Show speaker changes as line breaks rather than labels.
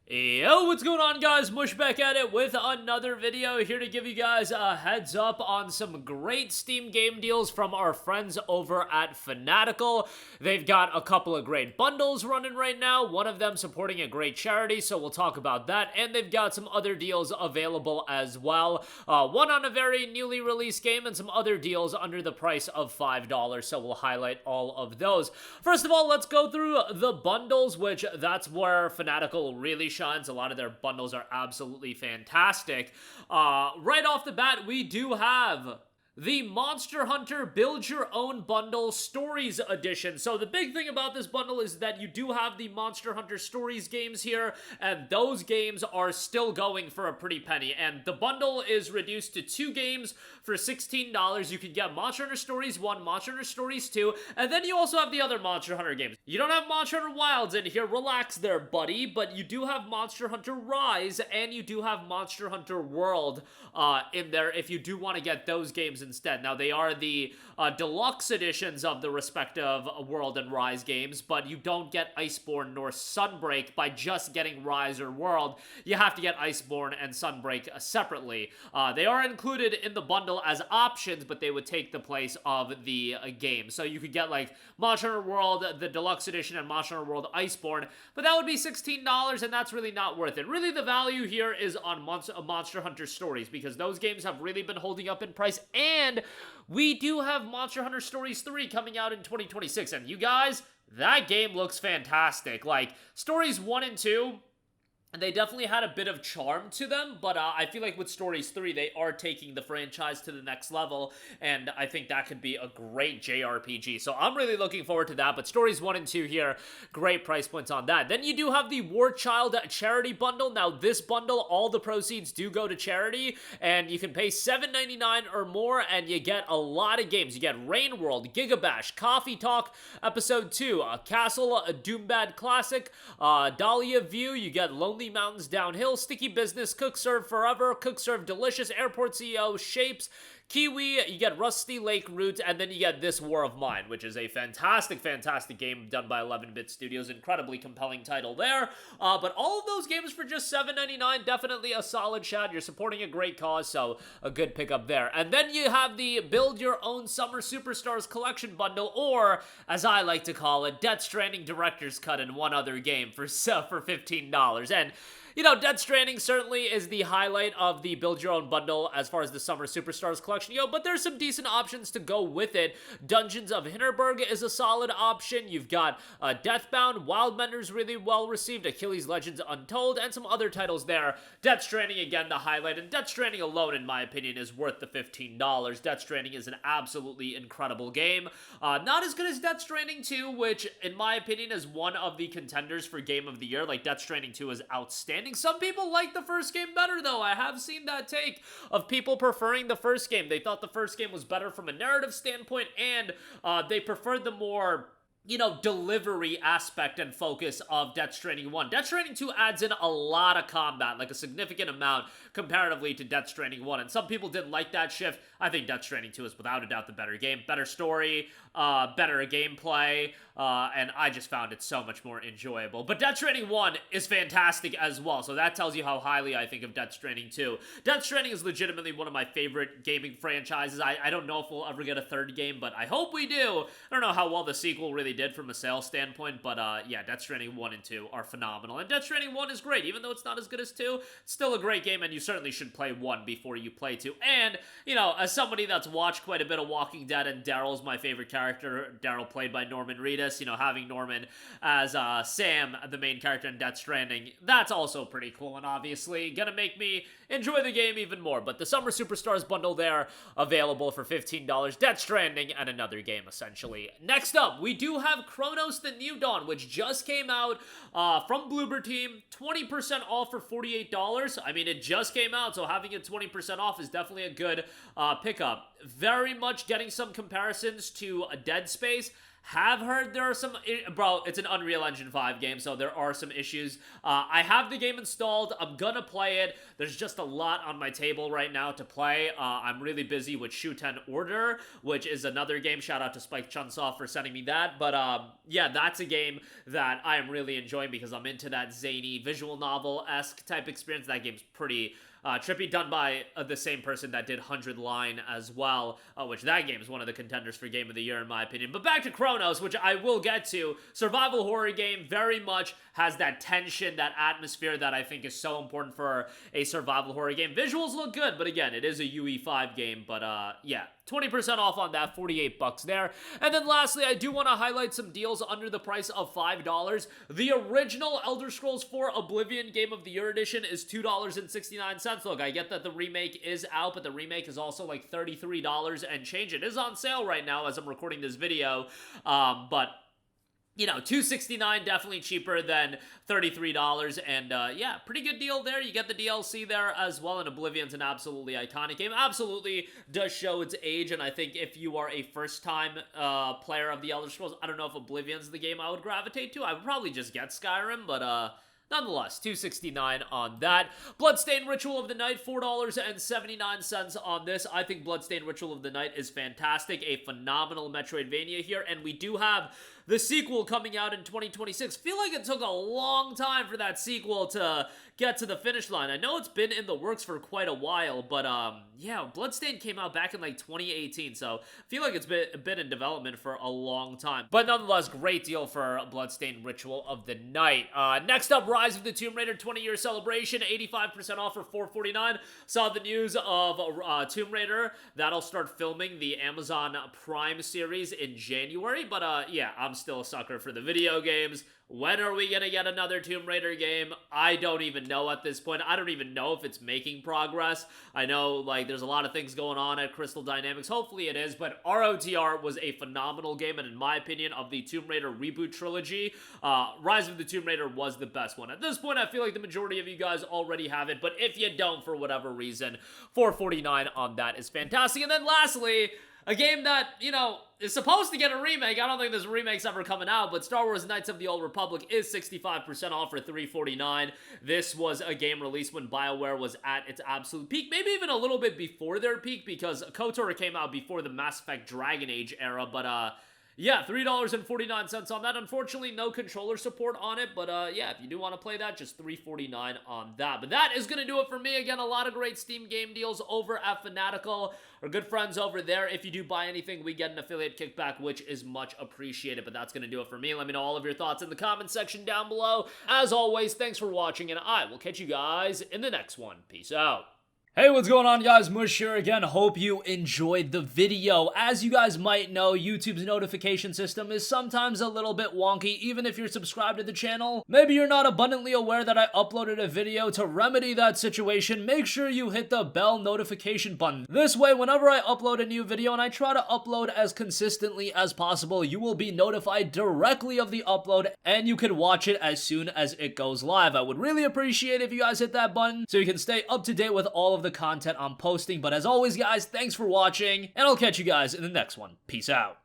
Yo, what's going on, guys? Mush back at it with another video, here to give you guys a heads up on some great Steam game deals from our friends over at Fanatical. They've got a couple of great bundles running right now, one of them supporting a great charity, so we'll talk about that, and they've got some other deals available as well. One on a very newly released game and some other deals under the price of $5, so we'll highlight all of those. First of all, let's go through the bundles, which that's where Fanatical really shines. A lot of their bundles are absolutely fantastic. Right off the bat, we do have the Monster Hunter Build Your Own Bundle Stories Edition. So the big thing about this bundle is that you do have the Monster Hunter Stories games here, and those games are still going for a pretty penny. And the bundle is reduced to 2 games for $16. You can get Monster Hunter Stories 1, Monster Hunter Stories 2, and then you also have the other Monster Hunter games. You don't have Monster Hunter Wilds in here, relax there, buddy, but you do have Monster Hunter Rise, and you do have Monster Hunter World in there if you do want to get those games instead. Now, they are the deluxe editions of the respective World and Rise games, but you don't get Iceborne nor Sunbreak by just getting Rise or World. You have to get Iceborne and Sunbreak separately. They are included in the bundle as options, but they would take the place of the game. So you could get like Monster Hunter World, the deluxe edition, and Monster Hunter World Iceborne, but that would be $16, and that's really not worth it. Really, the value here is on Monster Hunter Stories, because those games have really been holding up in price, and we do have Monster Hunter Stories 3 coming out in 2026, and you guys, that game looks fantastic. Like, Stories 1 and 2, and they definitely had a bit of charm to them, but I feel like with Stories 3, they are taking the franchise to the next level, and I think that could be a great JRPG. So I'm really looking forward to that, but Stories 1 and 2 here, great price points on that. Then you do have the War Child charity bundle. Now, this bundle, all the proceeds do go to charity, and you can pay $7.99 or more, and you get a lot of games. You get Rain World, Gigabash, Coffee Talk Episode 2, Castle Doombad Classic, Dahlia View, you get Lonely Mountains Downhill, Sticky Business, Cook Serve Forever, Cook Serve Delicious, Airport CEO, Shapes, Kiwi, you get Rusty Lake Route, and then you get This War of Mine, which is a fantastic game done by 11-Bit Studios. Incredibly compelling title there. But all of those games for just $7.99, definitely a solid shot. You're supporting a great cause, so a good pickup there. And then you have the Build Your Own Summer Superstars Collection Bundle, or, as I like to call it, Death Stranding Director's Cut and one other game for $15. And you know, Death Stranding certainly is the highlight of the Build Your Own bundle as far as the Summer Superstars collection, but there's some decent options to go with it. Dungeons of Hinterberg is a solid option. You've got Deathbound, Wildbender's really well received, Achilles Legends Untold, and some other titles there. Death Stranding, again, the highlight, and Death Stranding alone, in my opinion, is worth the $15. Death Stranding is an absolutely incredible game. Not as good as Death Stranding 2, which, in my opinion, is one of the contenders for Game of the Year. Like, Death Stranding 2 is outstanding. Some people like the first game better, though. I have seen that take of people preferring the first game. They thought the first game was better from a narrative standpoint, and they preferred the more, delivery aspect and focus of Death Stranding 1. Death Stranding 2 adds in a lot of combat, like a significant amount comparatively to Death Stranding 1, and some people didn't like that shift. I think Death Stranding 2 is without a doubt the better game. Better story, better gameplay, and I just found it so much more enjoyable. But Death Stranding 1 is fantastic as well, so that tells you how highly I think of Death Stranding 2. Death Stranding is legitimately one of my favorite gaming franchises. I don't know if we'll ever get a third game, but I hope we do. I don't know how well the sequel really did from a sales standpoint, but yeah, Death Stranding 1 and 2 are phenomenal. And Death Stranding 1 is great. Even though it's not as good as 2, it's still a great game, and you certainly should play 1 before you play 2. And, as somebody that's watched quite a bit of Walking Dead, and Daryl's my favorite character, Daryl played by Norman Reedus, having Norman as Sam, the main character in Death Stranding, that's also pretty cool, and obviously gonna make me enjoy the game even more. But the Summer Superstars bundle there, available for $15, Death Stranding, and another game, essentially. Next up, we do have Cronos The New Dawn, which just came out from Bloober Team, 20% off for $48. I mean, it just came out, so having it 20% off is definitely a good pickup. Very much getting some comparisons to Dead Space. have heard there are some, bro, it's an Unreal Engine 5 game, so there are some issues. I have the game installed. I'm gonna play it. There's just a lot on my table right now to play. I'm really busy with Shuten Order, which is another game. Shout out to Spike Chunsoft for sending me that. But yeah, that's a game that I am really enjoying because I'm into that zany visual novel-esque type experience. That game's pretty trippy, done by the same person that did 100 Line as well, which that game is one of the contenders for Game of the Year in my opinion. But back to Cronos, which I will get to. Survival horror game, very much has that tension, that atmosphere that I think is so important for a survival horror game. Visuals look good, but again, it is a UE5 game, but yeah. 20% off on that, 48 bucks there. And then lastly, I do want to highlight some deals under the price of $5. The original Elder Scrolls 4 Oblivion Game of the Year edition is $2.69. Look, I get that the remake is out, but the remake is also like $33 and change. It is on sale right now as I'm recording this video, but you know, $2.69 definitely cheaper than $33, and yeah, pretty good deal there. You get the DLC there as well, and Oblivion's an absolutely iconic game. Absolutely does show its age, and I think if you are a first-time player of the Elder Scrolls, I don't know if Oblivion's the game I would gravitate to. I would probably just get Skyrim, but nonetheless, $2.69 on that. Bloodstained Ritual of the Night, $4.79 on this. I think Bloodstained Ritual of the Night is fantastic, a phenomenal Metroidvania here, and we do have the sequel coming out in 2026. Feel like it took a long time for that sequel to get to the finish line. I know it's been in the works for quite a while, but yeah, Bloodstained came out back in like 2018, so I feel like it's been in development for a long time. But nonetheless, great deal for Bloodstained Ritual of the Night. Next up, Rise of the Tomb Raider 20-year celebration, 85% off for $4.49. Saw the news of Tomb Raider. That'll start filming the Amazon Prime series in January, but yeah, I'm still a sucker for the video games. When are we gonna get another Tomb Raider game? I don't even know at this point. I don't even know if it's making progress. I know, like, there's a lot of things going on at Crystal Dynamics. Hopefully it is, but ROTR was a phenomenal game, and in my opinion, of the Tomb Raider reboot trilogy, Rise of the Tomb Raider was the best one. At this point, I feel like the majority of you guys already have it, but if you don't, for whatever reason, $4.49 on that is fantastic. And then lastly, a game that, you know, is supposed to get a remake. I don't think this remake's ever coming out, but Star Wars Knights of the Old Republic is 65% off for $3.49. This was a game released when BioWare was at its absolute peak, maybe even a little bit before their peak, because KOTOR came out before the Mass Effect Dragon Age era, but yeah, $3.49 on that. Unfortunately, no controller support on it, but yeah, if you do want to play that, just $3.49 on that. But that is going to do it for me. Again, a lot of great Steam game deals over at Fanatical. Our good friends over there. If you do buy anything, we get an affiliate kickback, which is much appreciated. But that's going to do it for me. Let me know all of your thoughts in the comment section down below. As always, thanks for watching, and I will catch you guys in the next one. Peace out. Hey, what's going on, guys? Mush here again. Hope you enjoyed the video. As you guys might know, YouTube's notification system is sometimes a little bit wonky, even if you're subscribed to the channel. Maybe you're not abundantly aware that I uploaded a video. To remedy that situation, make sure you hit the bell notification button. This way, whenever I upload a new video, and I try to upload as consistently as possible, you will be notified directly of the upload, and you can watch it as soon as it goes live. I would really appreciate if you guys hit that button so you can stay up to date with all of the content I'm posting. But as always, guys, thanks for watching, and I'll catch you guys in the next one. Peace out.